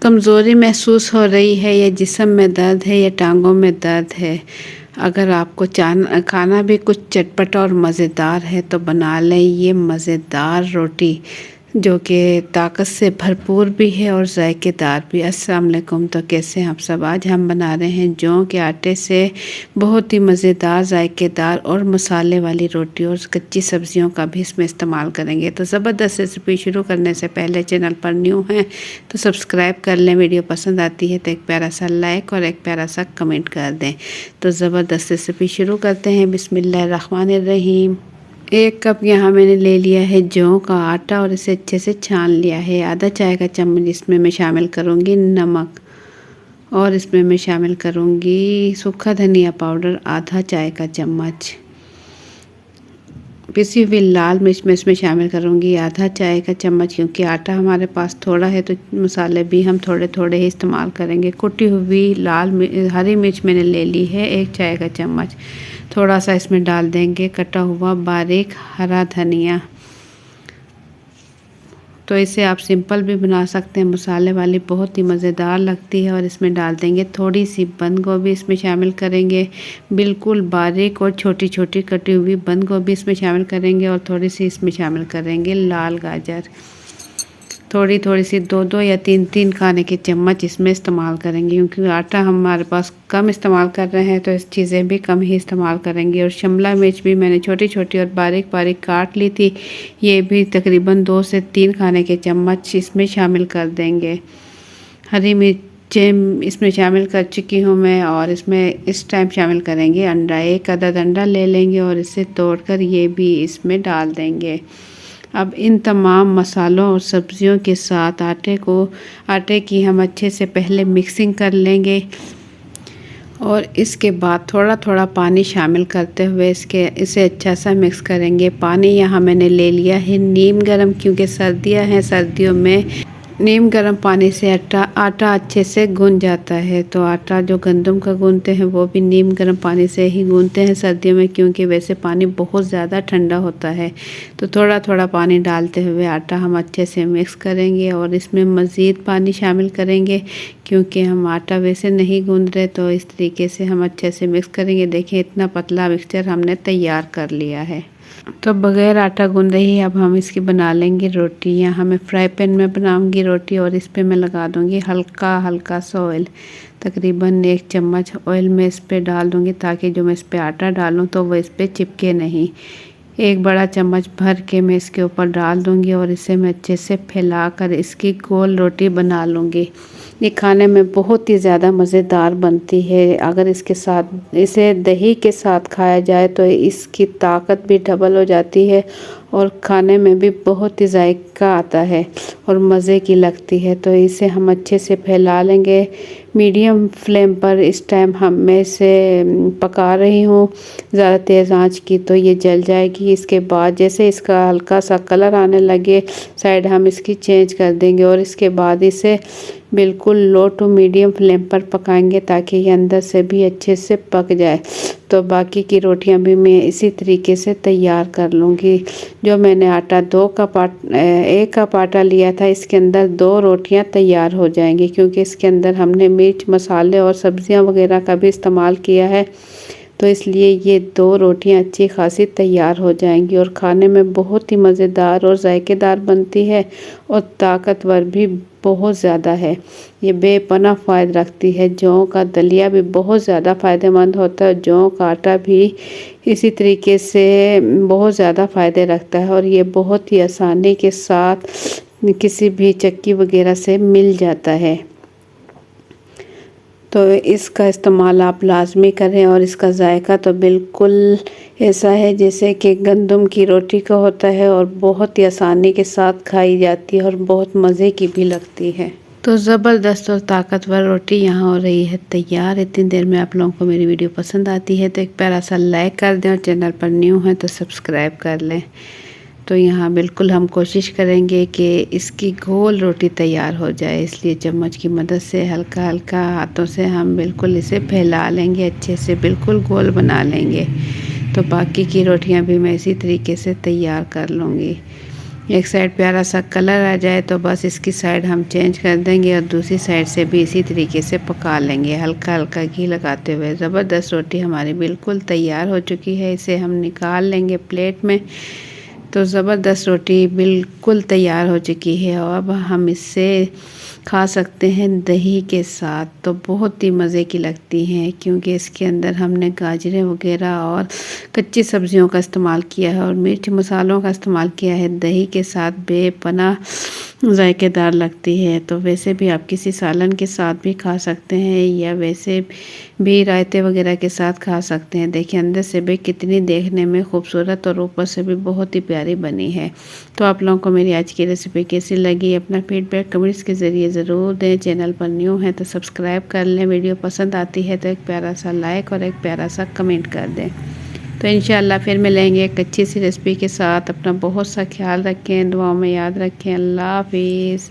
कमज़ोरी महसूस हो रही है या जिस्म में दर्द है या टांगों में दर्द है, अगर आपको खाना भी कुछ चटपटा और मज़ेदार है तो बना लें ये मज़ेदार रोटी जो कि ताकत से भरपूर भी है और जायकेदार भी। अस्सलाम वालेकुम। तो कैसे हैं आप सब? आज हम बना रहे हैं जौ के आटे से बहुत ही मज़ेदार, जायकेदार और मसाले वाली रोटी, और कच्ची सब्जियों का भी इसमें इस्तेमाल करेंगे। तो ज़बरदस्त रेसिपी शुरू करने से पहले चैनल पर न्यू हैं तो सब्सक्राइब कर लें, वीडियो पसंद आती है तो एक प्यारा सा लाइक और एक प्यारा सा कमेंट कर दें। तो ज़बरदस्त रेसिपी शुरू करते हैं। बिस्मिल्लाहिर्रहमानिर्रहीम। 1 कप यहाँ मैंने ले लिया है जौ का आटा और इसे अच्छे से छान लिया है। आधा चाय का चम्मच इसमें मैं शामिल करूँगी नमक, और इसमें मैं शामिल करूँगी सूखा धनिया पाउडर आधा चाय का चम्मच। पिसी हुई लाल मिर्च मैं इसमें शामिल करूँगी आधा चाय का चम्मच, क्योंकि आटा हमारे पास थोड़ा है तो मसाले भी हम थोड़े थोड़े ही इस्तेमाल करेंगे। कुटी हुई हरी मिर्च मैंने ले ली है 1 चाय का चम्मच। थोड़ा सा इसमें डाल देंगे कटा हुआ बारीक हरा धनिया। तो इसे आप सिंपल भी बना सकते हैं, मसाले वाली बहुत ही मज़ेदार लगती है। और इसमें डाल देंगे थोड़ी सी बंद गोभी, इसमें शामिल करेंगे बिल्कुल बारीक और छोटी छोटी कटी हुई बंद गोभी इसमें शामिल करेंगे, और थोड़ी सी इसमें शामिल करेंगे लाल गाजर। थोड़ी थोड़ी सी 2-2 या 3-3 खाने के चम्मच इसमें इस्तेमाल करेंगे, क्योंकि आटा हमारे पास कम इस्तेमाल कर रहे हैं तो इस चीज़ें भी कम ही इस्तेमाल करेंगे। और शिमला मिर्च भी मैंने छोटी छोटी और बारीक बारीक काट ली थी, ये भी तकरीबन 2 से 3 खाने के चम्मच इसमें शामिल कर देंगे। हरी मिर्चें इसमें शामिल कर चुकी हूँ मैं, और इसमें इस टाइम शामिल करेंगे अंडा। 1 अदद अंडा ले लेंगे और इसे तोड़कर ये भी इसमें डाल देंगे। अब इन तमाम मसालों और सब्जियों के साथ आटे की हम अच्छे से पहले मिक्सिंग कर लेंगे, और इसके बाद थोड़ा थोड़ा पानी शामिल करते हुए इसे अच्छा सा मिक्स करेंगे। पानी यहाँ मैंने ले लिया है नीम गर्म, क्योंकि सर्दियाँ हैं, सर्दियों में नीम गर्म पानी से आटा अच्छे से गूंद जाता है। तो आटा जो गंदम का गूंदते हैं वो भी नीम गर्म पानी से ही गूंदते हैं सर्दियों में, क्योंकि वैसे पानी बहुत ज़्यादा ठंडा होता है। तो थोड़ा थोड़ा पानी डालते हुए आटा हम अच्छे से मिक्स करेंगे, और इसमें मज़ीद पानी शामिल करेंगे, क्योंकि हम आटा वैसे नहीं गूंद रहे। तो इस तरीके से हम अच्छे से मिक्स करेंगे। देखिए इतना पतला मिक्सचर हमने तैयार कर लिया है। तो बग़ैर आटा गूंदे ही अब हम इसकी बना लेंगे रोटी। यहाँ मैं फ्राई पैन में बनाऊंगी रोटी, और इस पे मैं लगा दूंगी हल्का हल्का सा ऑयल। तकरीबन 1 चम्मच ऑयल में इस पे डाल दूंगी, ताकि जो मैं इस पे आटा डालूं तो वो इस पे चिपके नहीं। 1 बड़ा चम्मच भर के मैं इसके ऊपर डाल दूंगी, और इसे मैं अच्छे से फैलाकर इसकी गोल रोटी बना लूँगी। ये खाने में बहुत ही ज़्यादा मज़ेदार बनती है। अगर इसे दही के साथ खाया जाए तो इसकी ताकत भी डबल हो जाती है, और खाने में भी बहुत ही जायका आता है और मज़े की लगती है। तो इसे हम अच्छे से फैला लेंगे मीडियम फ्लेम पर। इस टाइम मैं इसे पका रही हूँ ज़्यादा तेज़ आंच की, तो ये जल जाएगी। इसके बाद जैसे इसका हल्का सा कलर आने लगे साइड, हम इसकी चेंज कर देंगे, और इसके बाद इसे बिल्कुल लो टू मीडियम फ्लेम पर पकाएंगे, ताकि ये अंदर से भी अच्छे से पक जाए। तो बाकी की रोटियां भी मैं इसी तरीके से तैयार कर लूँगी। जो मैंने 1 कप आटा लिया था, इसके अंदर 2 रोटियां तैयार हो जाएंगी, क्योंकि इसके अंदर हमने मिर्च मसाले और सब्जियां वगैरह का भी इस्तेमाल किया है। तो इसलिए ये 2 रोटियां अच्छी खासी तैयार हो जाएंगी, और खाने में बहुत ही मज़ेदार और जायकेदार बनती है, और ताकतवर भी बहुत ज़्यादा है। ये बेपनाह फ़ायदा रखती है। जौ का दलिया भी बहुत ज़्यादा फ़ायदेमंद होता है। जौ का आटा भी इसी तरीके से बहुत ज़्यादा फ़ायदे रखता है, और ये बहुत ही आसानी के साथ किसी भी चक्की वगैरह से मिल जाता है। तो इसका इस्तेमाल आप लाजमी करें, और इसका जायका तो बिल्कुल ऐसा है जैसे कि गंदम की रोटी का होता है, और बहुत ही आसानी के साथ खाई जाती है, और बहुत मज़े की भी लगती है। तो ज़बरदस्त और ताकतवर रोटी यहाँ हो रही है तैयार। इतनी देर में आप लोगों को मेरी वीडियो पसंद आती है तो एक प्यारा सा लाइक कर दें, और चैनल पर न्यू हैं तो सब्सक्राइब कर लें। तो यहाँ बिल्कुल हम कोशिश करेंगे कि इसकी गोल रोटी तैयार हो जाए, इसलिए चम्मच की मदद से हल्का हल्का हाथों से हम बिल्कुल इसे फैला लेंगे, अच्छे से बिल्कुल गोल बना लेंगे। तो बाकी की रोटियां भी मैं इसी तरीके से तैयार कर लूँगी। एक साइड प्यारा सा कलर आ जाए तो बस इसकी साइड हम चेंज कर देंगे और दूसरी साइड से भी इसी तरीके से पका लेंगे, हल्का हल्का घी लगाते हुए। ज़बरदस्त रोटी हमारी बिल्कुल तैयार हो चुकी है, इसे हम निकाल लेंगे प्लेट में। तो ज़बरदस्त रोटी बिल्कुल तैयार हो चुकी है और अब हम इससे खा सकते हैं दही के साथ। तो बहुत ही मज़े की लगती हैं क्योंकि इसके अंदर हमने गाजरें वगैरह और कच्ची सब्जियों का इस्तेमाल किया है और मिर्च मसालों का इस्तेमाल किया है। दही के साथ बेपनाह जायकेदार लगती है। तो वैसे भी आप किसी सालन के साथ भी खा सकते हैं या वैसे भी रायते वगैरह के साथ खा सकते हैं। देखिए अंदर से भी कितनी देखने में खूबसूरत और ऊपर से भी बहुत ही प्यारी बनी है। तो आप लोगों को मेरी आज की रेसिपी कैसी लगी, अपना फीडबैक कमेंट्स के ज़रिए ज़रूर दें। चैनल पर न्यू है तो सब्सक्राइब कर लें, वीडियो पसंद आती है तो एक प्यारा सा लाइक और एक प्यारा सा कमेंट कर दें। तो इंशाल्लाह फिर मिलेंगे एक अच्छी सी रेसिपी के साथ। अपना बहुत सा ख्याल रखें, दुआओं में याद रखें। अल्लाह हाफिज़।